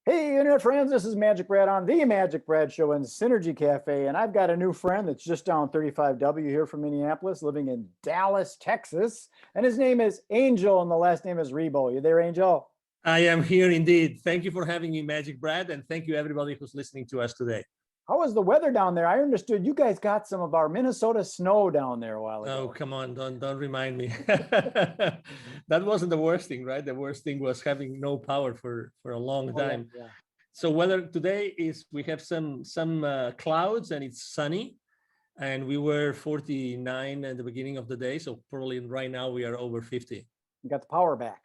Hey, internet friends, this is Magic Brad on the Magic Brad Show in Synergy Cafe, and I've got a new friend that's just down 35W here from Minneapolis, living in Dallas, Texas, and his name is Angel, and the last name is Ribo. You there, Angel? I am here indeed. Thank you for having me, Magic Brad, and thank you everybody who's listening to us today. How was the weather down there? I understood you guys got some of our Minnesota snow down there a while ago. Oh, come on, don't remind me. That wasn't the worst thing, right? The worst thing was having no power for a long time. Yeah. So weather today is we have some clouds and it's sunny, and we were 49 at the beginning of the day. So probably right now we are over 50. You got the power back.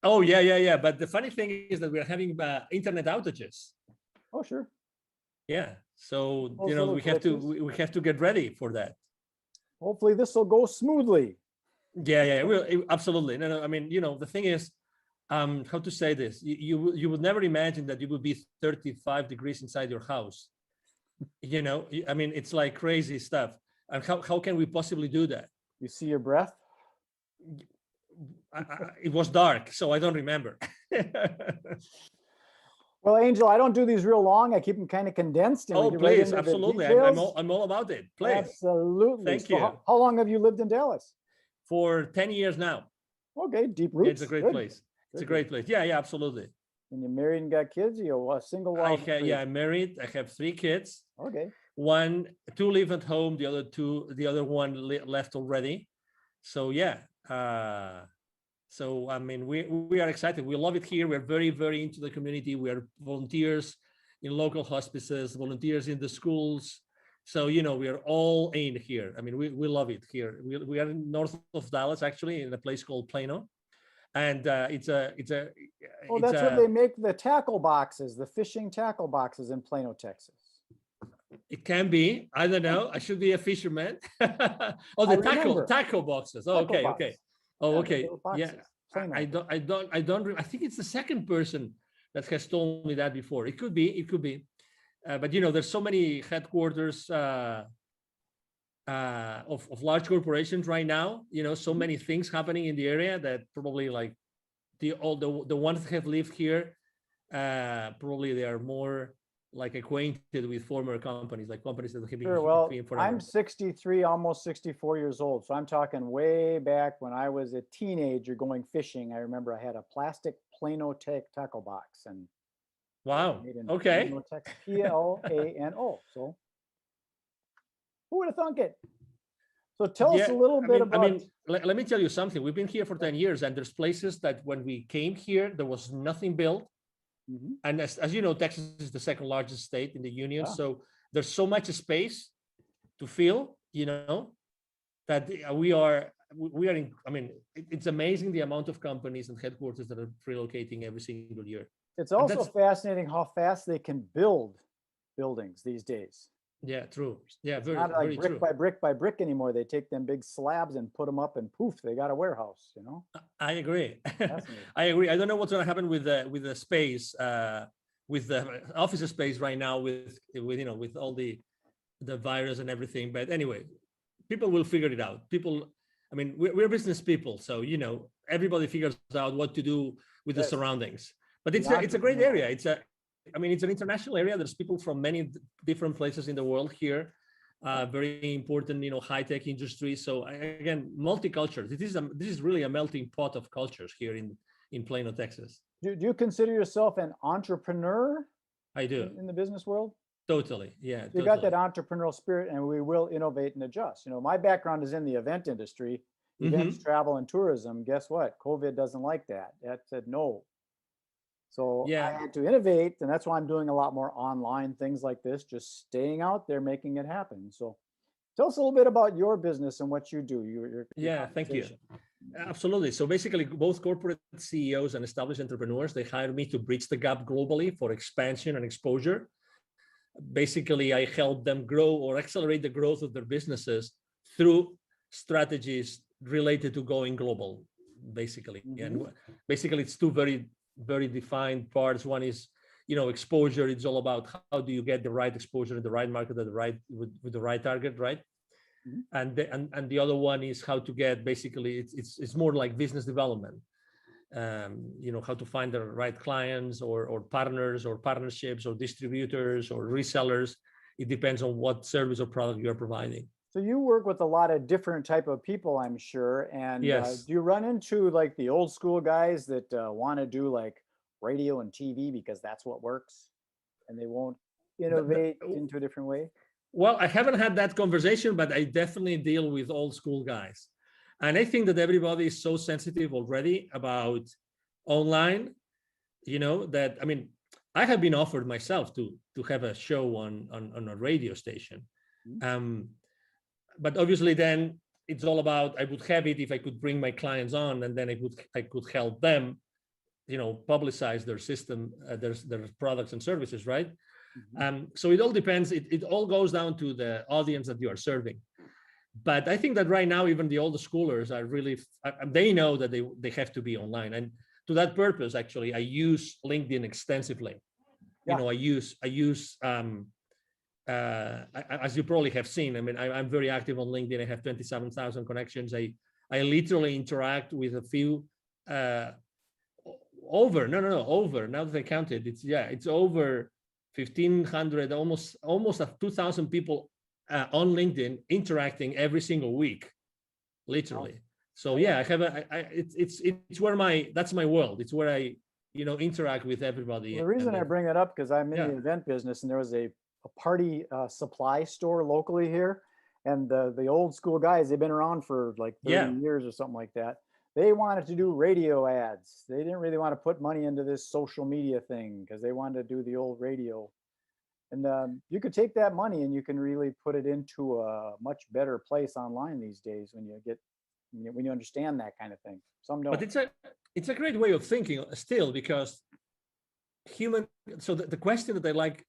Oh yeah. But the funny thing is that we're having internet outages. Oh sure. Yeah. So Also we have to get ready for that. Hopefully this will go smoothly. Yeah. Absolutely. No. I mean, the thing is, how to say this? You would never imagine that you would be 35 degrees inside your house. I mean, it's like crazy stuff. And how can we possibly do that? You see your breath? It was dark, so I don't remember. Well, Angel, I don't do these real long. I keep them kind of condensed. And Oh, please, right absolutely. I'm all about it. Please. Absolutely. Thank you. How long have you lived in Dallas? For 10 years now. Okay, deep roots. Yeah, it's a great place. It's a great place. Yeah, absolutely. And you're married and got kids? You're a single? I'm married. I have 3 kids. Okay. 2 live at home. The other one left already. So yeah. So I mean, we are excited. We love it here. We're very, very into the community. We are volunteers in local hospices, volunteers in the schools. So we are all in here. I mean, we love it here. We are north of Dallas, actually, in a place called Plano, and it's a. Oh, that's where they make the tackle boxes, the fishing tackle boxes in Plano, Texas. It can be. I don't know. I should be a fisherman. Oh, the tackle boxes. Oh, okay. Oh, okay. Yeah. I think it's the second person that has told me that before. It could be. But there's so many headquarters of large corporations right now. So many things happening in the area that probably like the ones that have lived here, probably they are more like acquainted with former companies, like companies that have been Sure. Well, forever. I'm 63, almost 64 years old. So I'm talking way back when I was a teenager going fishing. I remember I had a plastic Plano tackle box and wow. Okay. Plano, Texas, Plano. So who would have thunk it? So tell us a little bit about. Let me tell you something. We've been here for 10 years, and there's places that when we came here, there was nothing built. Mm-hmm. And as you know, Texas is the second largest state in the union. Yeah. So there's so much space to fill, that we are in. I mean, it's amazing the amount of companies and headquarters that are relocating every single year. It's also fascinating how fast they can build buildings these days. Yeah, true. Yeah, it's not like brick by brick anymore. They take them big slabs and put them up, and poof, they got a warehouse. I agree. I agree. I don't know what's going to happen with the space, with the office space right now, with all the virus and everything. But anyway, people will figure it out. We're business people, so everybody figures out what to do with the surroundings. But it's a great area. It's an international area. There's people from many different places in the world here. Very important, high-tech industry. So again, multicultural. This is really a melting pot of cultures here in Plano, Texas. Do you consider yourself an entrepreneur? I do. In the business world? Totally. Yeah. You got that entrepreneurial spirit, and we will innovate and adjust. My background is in the event industry, events, travel, and tourism. Guess what? COVID doesn't like that. That said no. So I had to innovate, and that's why I'm doing a lot more online things like this, just staying out there, making it happen. So tell us a little bit about your business and what you do. Thank you. Absolutely. So basically, both corporate CEOs and established entrepreneurs, they hire me to bridge the gap globally for expansion and exposure. Basically, I help them grow or accelerate the growth of their businesses through strategies related to going global, basically. Mm-hmm. And basically, it's two very defined parts. One is, exposure. It's all about how do you get the right exposure in the right market at with the right target, right? Mm-hmm. And the other one is how to get, basically, it's more like business development. how to find the right clients or partners or partnerships or distributors or resellers. It depends on what service or product you're providing. So you work with a lot of different type of people, I'm sure. And Yes. do you run into like the old school guys that want to do like radio and TV because that's what works, and they won't innovate into a different way? Well, I haven't had that conversation, but I definitely deal with old school guys. And I think that everybody is so sensitive already about online, that, I mean, I have been offered myself to have a show on a radio station. But obviously then it's all about, I would have it if I could bring my clients on, and then I could help them, publicize their system, their products and services, right? So it all depends. It all goes down to the audience that you are serving. But I think that right now, even the older schoolers are really, they know that they have to be online. And to that purpose, actually, I use LinkedIn extensively. Yeah. I use as you probably have seen, I mean, I'm very active on LinkedIn. I have 27,000 connections. I literally interact with a few, over, now that I counted, it's over 1,500, almost 2,000 people on LinkedIn interacting every single week, literally. Wow. So yeah, I have it's where that's my world. It's where I, interact with everybody. Well, the reason I bring it up, because I'm in the event business, and there was a party supply store locally here, and the old school guys, they've been around for like 30 years or something like that. They wanted to do radio ads. They didn't really want to put money into this social media thing because they wanted to do the old radio. And you could take that money and you can really put it into a much better place online these days when you understand that kind of thing. Some don't. But it's a great way of thinking still, because so the question that I like,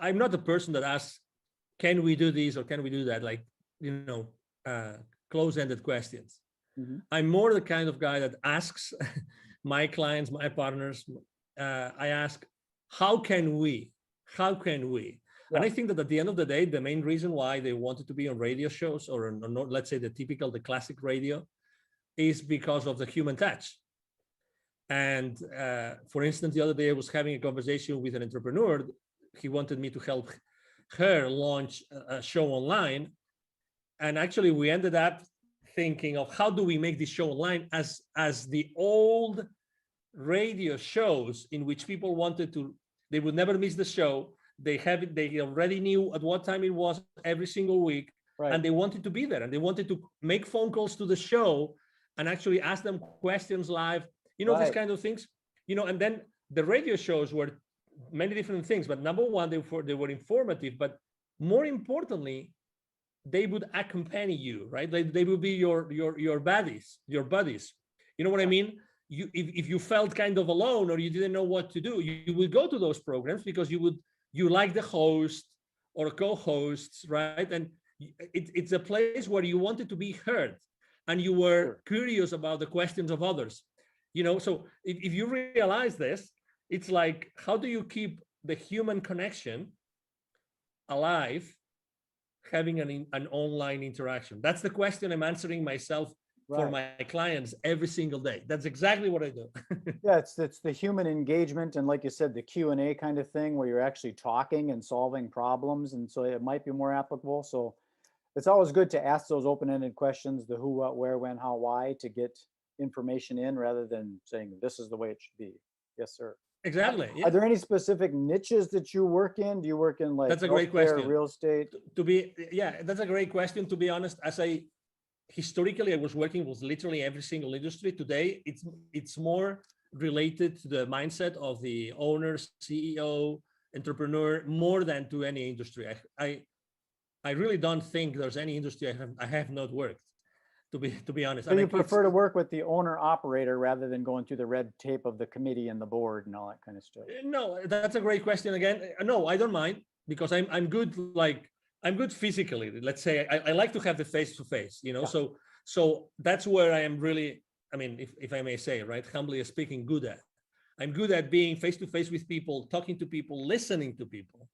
I'm not the person that asks, can we do this or can we do that? Like, close-ended questions. I'm more the kind of guy that asks my clients, my partners, I ask, how can we? Yeah. And I think that at the end of the day, the main reason why they wanted to be on radio shows or let's say the classic radio, is because of the human touch. And for instance, the other day I was having a conversation with an entrepreneur. He wanted me to help her launch a show online. And actually we ended up thinking of how do we make this show online as the old radio shows in which people they would never miss the show. They already knew at what time it was every single week. Right. And they wanted to be there, and they wanted to make phone calls to the show and actually ask them questions live, these kind of things, and then the radio shows were many different things, but number one, they were informative, but more importantly, they would accompany you, right? They would be your buddies. You know what I mean? If you felt kind of alone or you didn't know what to do, you would go to those programs because you like the host or co-hosts, right? And it's a place where you wanted to be heard and you were curious about the questions of others. So if you realize this, it's like, how do you keep the human connection alive, having an online interaction? That's the question I'm answering myself for my clients every single day. That's exactly what I do. Yeah, it's the human engagement, and like you said, the Q&A kind of thing where you're actually talking and solving problems, and so it might be more applicable. So it's always good to ask those open-ended questions, the who, what, where, when, how, why, to get information in rather than saying this is the way it should be. Yes, sir. Exactly. Yeah. Are there any specific niches that you work in? Do you work in like that's a great question. Real estate? That's a great question. To be honest, historically I was working with literally every single industry. Today it's more related to the mindset of the owner, CEO, entrepreneur, more than to any industry. I really don't think there's any industry I have not worked, to be honest. So you prefer to work with the owner operator rather than going through the red tape of the committee and the board and all that kind of stuff? No, that's a great question again. No, I don't mind, because I'm good. I'm good physically. Let's say I like to have the face-to-face, Yeah. So that's where I am really, I mean, if I may say, right, humbly speaking, good at. I'm good at being face-to-face with people, talking to people, listening to people,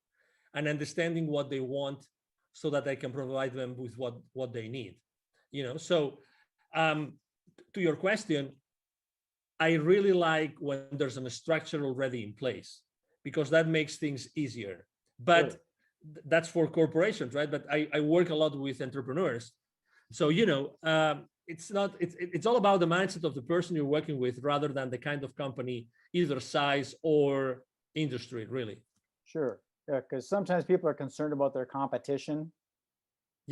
and understanding what they want so that I can provide them with what they need. So to your question, I really like when there's a structure already in place, because that makes things easier. But Sure. that's for corporations, right? But I work a lot with entrepreneurs. So, it's all about the mindset of the person you're working with rather than the kind of company, either size or industry, really. Sure. Yeah, because sometimes people are concerned about their competition,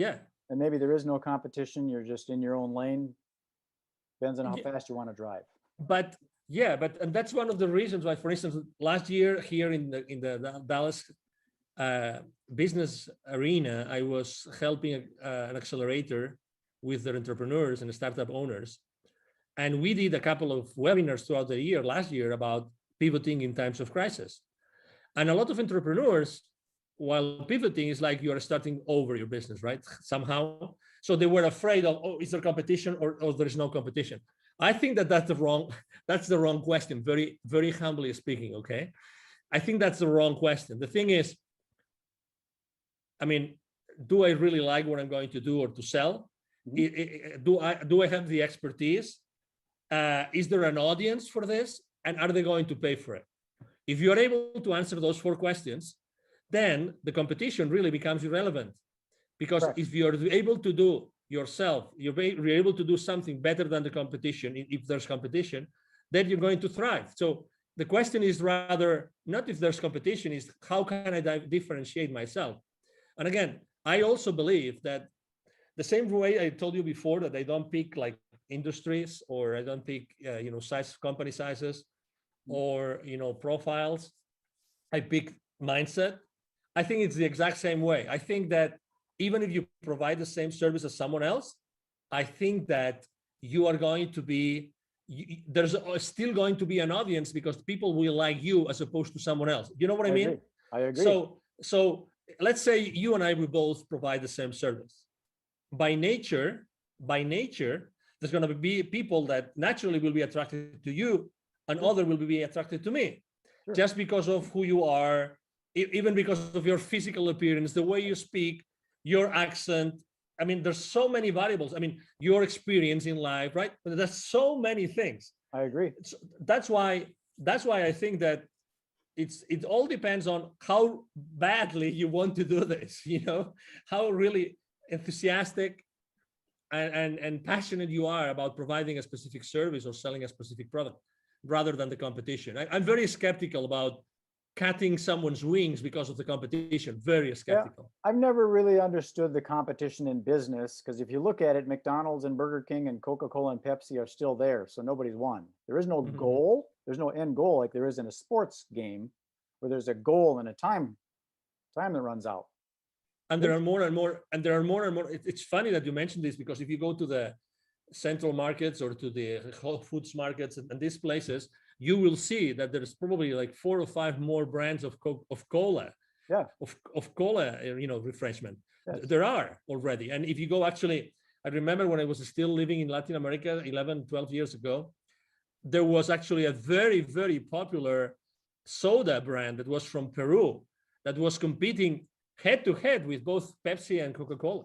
Yeah. and maybe there is no competition. You're just in your own lane. Depends on how Yeah. fast you want to drive. But yeah, and that's one of the reasons why, for instance, last year here in the Dallas business arena, I was helping an accelerator with their entrepreneurs and startup owners. And we did a couple of webinars throughout the year, last year, about pivoting in times of crisis. And a lot of entrepreneurs, while pivoting, is like you are starting over your business, right? Somehow. So they were afraid of, oh, is there competition or there is no competition? I think that's the wrong question, very, very humbly speaking, okay? I think that's the wrong question. The thing is, I mean, do I really like what I'm going to do or to sell? Mm-hmm. Do I have the expertise? Is there an audience for this? And are they going to pay for it? If you're able to answer those 4 questions, then the competition really becomes irrelevant. Because Correct. If you're able to do yourself, you're able to do something better than the competition, if there's competition, then you're going to thrive. So the question is rather not if there's competition, is how can I differentiate myself? And again, I also believe that the same way I told you before that I don't pick like industries, or I don't pick company sizes, or profiles. I pick mindset. I think it's the exact same way. I think that even if you provide the same service as someone else, I think that you are going to be, there's still going to be an audience, because people will like you as opposed to someone else. You know what I mean? I agree. So let's say you and I, we both provide the same service. By nature, there's going to be people that naturally will be attracted to you, and other will be attracted to me. Sure. Just because of who you are, even because of your physical appearance, the way you speak, your accent. I mean, there's so many variables. I mean, your experience in life, right? There's so many things. I agree. So that's why I think that it all depends on how badly you want to do this, how really enthusiastic and passionate you are about providing a specific service or selling a specific product, rather than the competition. I'm very skeptical about cutting someone's wings because of the competition. Very skeptical. Yeah, I've never really understood the competition in business, because if you look at it, McDonald's and Burger King and Coca-Cola and Pepsi are still there, so nobody's won. There is no goal. There's no end goal like there is in a sports game, where there's a goal and a time that runs out. And there are more and more. It's funny that you mentioned this, because if you go to the central markets or to the Whole Foods markets and these places, you will see that there's probably like 4 or 5 more brands of cola, of cola, refreshment. Yes. There are already. And if you go, actually, I remember when I was still living in Latin America 11, 12 years ago, there was actually a very, very popular soda brand that was from Peru that was competing head to head with both Pepsi and Coca-Cola.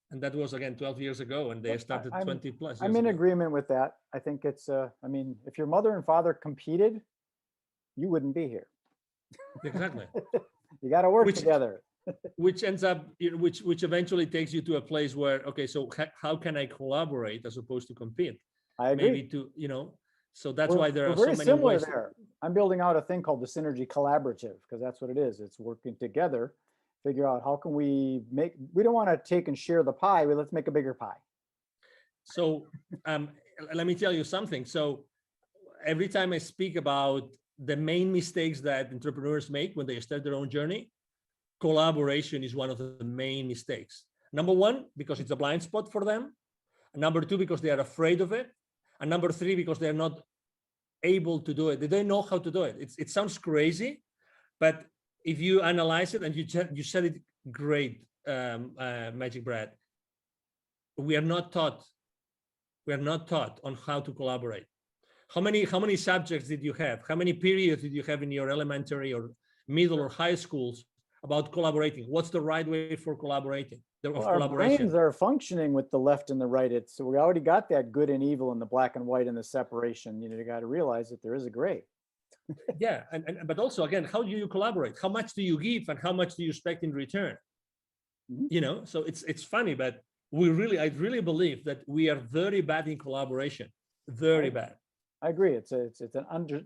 And that was, again, 12 years ago, and they started 20 plus years I'm in ago. agreement with that. I think it's, if your mother and father competed, you wouldn't be here. Exactly. You got to work together. Which ends up, which eventually takes you to a place where, okay, so how can I collaborate as opposed to compete? I agree. Maybe so that's why there are so many similar ways. There. I'm building out a thing called the Synergy Collaborative, because that's what it is. It's working together. Figure out how can we don't want to take and share the pie, but let's make a bigger pie. So let me tell you something. So every time I speak about the main mistakes that entrepreneurs make when they start their own journey, collaboration is one of the main mistakes. Number 1, because it's a blind spot for them. And number 2, because they are afraid of it. And number 3, because they're not able to do it. They don't know how to do it. It sounds crazy, but if you analyze it, and you said it great, Magic Brad, we are not taught on how to collaborate. How many subjects did you have? How many periods did you have in your elementary or middle or high schools about collaborating? What's the right way for collaborating? Well, of our collaboration. brains are functioning with the left and the right. So we already got that good and evil and the black and white and the separation. You got to realize that there is a gray. Yeah, but also again, how do you collaborate? How much do you give, and how much do you expect in return? So it's funny, but I really believe that we are very bad in collaboration, very bad. I agree. It's an under.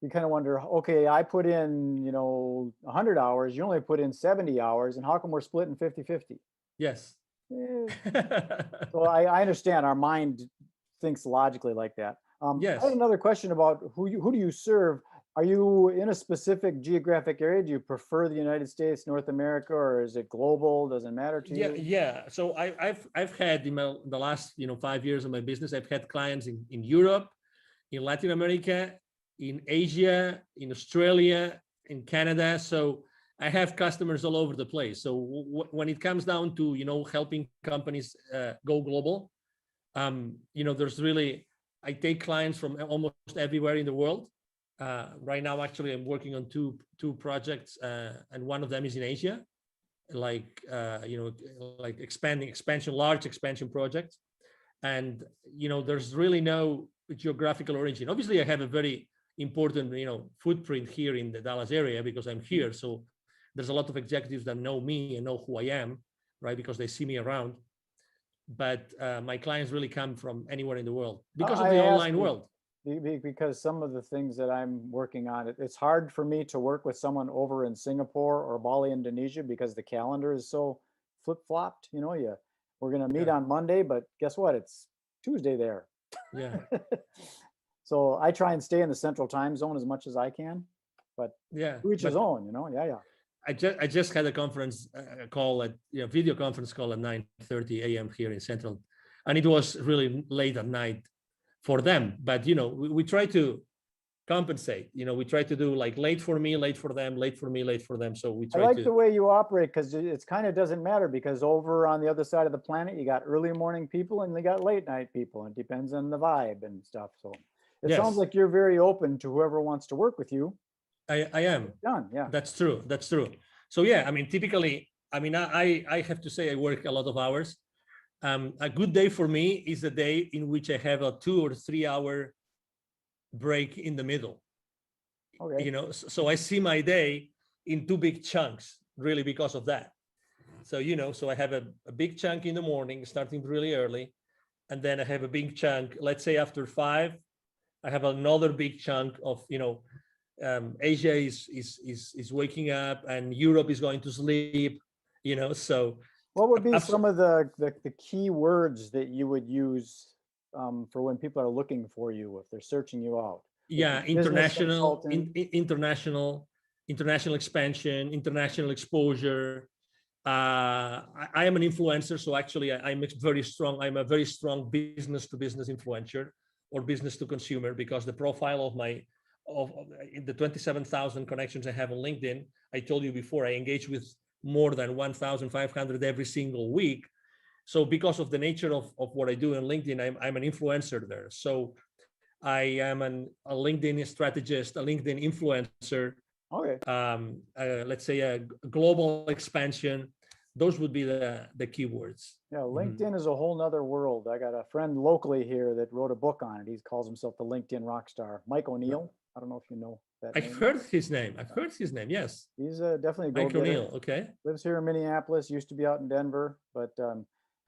You kind of wonder, okay, I put in 100 hours. You only put in 70 hours, and how come we're splitting 50-50? Yes. So I understand our mind thinks logically like that. Yes. I had another question about who do you serve? Are you in a specific geographic area? Do you prefer the United States, North America, or is it global? Doesn't matter to you? Yeah. So I've had in the last 5 years of my business, I've had clients in Europe, in Latin America, in Asia, in Australia, in Canada. So I have customers all over the place. So when it comes down to helping companies go global, there's really, I take clients from almost everywhere in the world. Right now, actually, I'm working on two projects, and one of them is in Asia, like large expansion projects. And there's really no geographical origin. Obviously, I have a very important footprint here in the Dallas area because I'm here. So there's a lot of executives that know me and know who I am, right? Because they see me around. But my clients really come from anywhere in the world because of the online world. Because some of the things that I'm working on, it's hard for me to work with someone over in Singapore or Bali, Indonesia, because the calendar is so flip-flopped. We're going to meet on Monday, but guess what? It's Tuesday there. Yeah. So I try and stay in the central time zone as much as I can, but to each his own, Yeah. I just had a conference call video conference call at 9:30 a.m. here in Central, and it was really late at night for them. But we try to compensate. We try to do like late for me, late for them, late for me, late for them. So we try. I like the way you operate because it's kind of doesn't matter because over on the other side of the planet, you got early morning people and they got late night people. It depends on the vibe and stuff. So it sounds like you're very open to whoever wants to work with you. I am. Done. Yeah. That's true. So yeah, I mean, typically, I have to say I work a lot of hours. A good day for me is a day in which I have a 2 or 3 hour break in the middle. Okay. So I see my day in 2 big chunks, really, because of that. So, so I have a big chunk in the morning, starting really early. And then I have a big chunk, let's say after 5, I have another big chunk of, Asia is waking up and Europe is going to sleep, so. What would be some of the key words that you would use for when people are looking for you, if they're searching you out? Yeah, international expansion, international exposure. I am an influencer, so actually I'm a very strong business to business influencer or business to consumer, because the profile of the 27,000 connections I have on LinkedIn, I told you before, I engage with more than 1,500 every single week. So because of the nature of what I do on LinkedIn, I'm an influencer there. So I am a LinkedIn strategist, a LinkedIn influencer. Okay. Let's say a global expansion. Those would be the keywords. Yeah, LinkedIn is a whole nother world. I got a friend locally here that wrote a book on it. He calls himself the LinkedIn rock star, Mike O'Neill. I don't know if you know that name. I've heard his name. Yes. He's definitely a Mike O'Neill. Okay. Lives here in Minneapolis, used to be out in Denver, but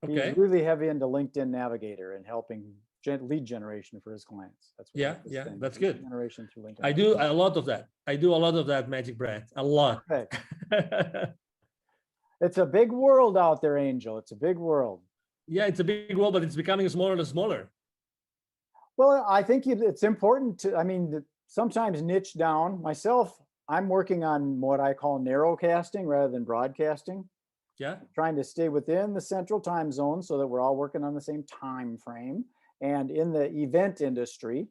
he's really heavy into LinkedIn Navigator and helping lead generation for his clients. That's what that's good. Generation through LinkedIn. I do a lot of that. Magic Brad, a lot. It's a big world out there, Angel. It's a big world. Yeah, it's a big world, but it's becoming smaller and smaller. Well, I think it's important to, sometimes niche down. Myself, I'm working on what I call narrowcasting rather than broadcasting. Yeah. Trying to stay within the central time zone so that we're all working on the same time frame. And in the event industry,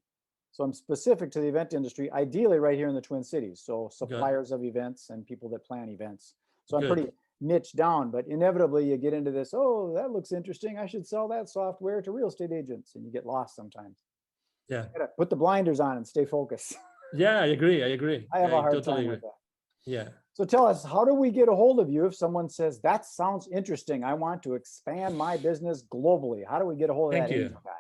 so I'm specific to the event industry, ideally right here in the Twin Cities. So suppliers of events and people that plan events. So I'm pretty niche down, but inevitably you get into this, oh, that looks interesting. I should sell that software to real estate agents. And you get lost sometimes. Yeah. You gotta put the blinders on and stay focused. Yeah, I agree. I have a hard time with that. Yeah. So tell us, how do we get a hold of you if someone says, that sounds interesting, I want to expand my business globally? How do we get a hold of Thank that you. angel guy?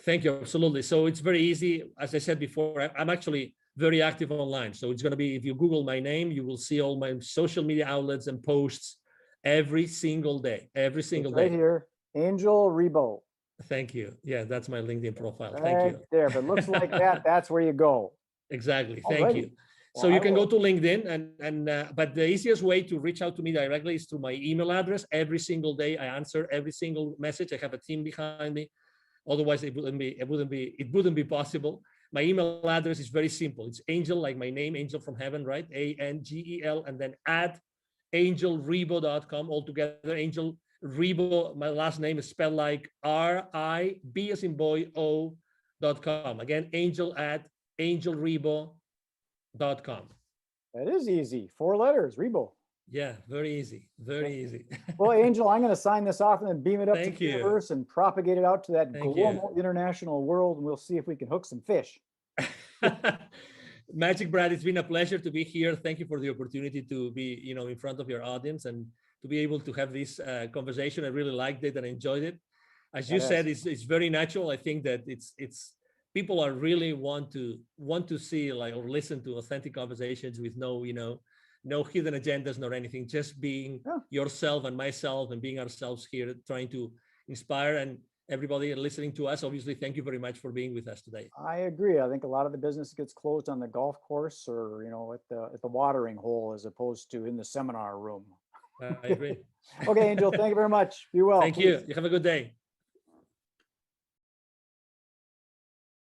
Thank you. Absolutely. So it's very easy. As I said before, I'm actually very active online. So it's going to be, if you Google my name, you will see all my social media outlets and posts every single day, every single day. Right here, Angel Ribo. Thank you. Yeah, that's my LinkedIn profile. Right Thank you. there. If it looks like that, that's where you go. Exactly. Thank Alrighty. you. So you can go to LinkedIn but the easiest way to reach out to me directly is through my email address. Every single day I answer every single message. I have a team behind me. Otherwise it wouldn't be possible. My email address is very simple. It's Angel, like my name, Angel from Heaven, right? ANGEL, and then at angelribo.com altogether. Angel Ribo, my last name is spelled like RIB as in boy O.com. Again, Angel at angelribo.com. That is easy. 4 letters, Ribo. Yeah, very easy. Very easy. Well, Angel, I'm going to sign this off and then beam it up to the you. universe and propagate it out to that Thank global you. international world. And we'll see if we can hook some fish. Magic Brad, it's been a pleasure to be here. Thank you for the opportunity to be, in front of your audience and to be able to have this conversation. I really liked it and enjoyed it. As you said, it's very natural. I think that it's people are really want to see or listen to authentic conversations with no hidden agendas nor anything, just being yourself and myself and being ourselves here, trying to inspire. And everybody listening to us, obviously, thank you very much for being with us today. I agree. I think a lot of the business gets closed on the golf course or, at the watering hole as opposed to in the seminar room. I agree. Okay, Angel, thank you very much. Be well. Thank you. You have a good day.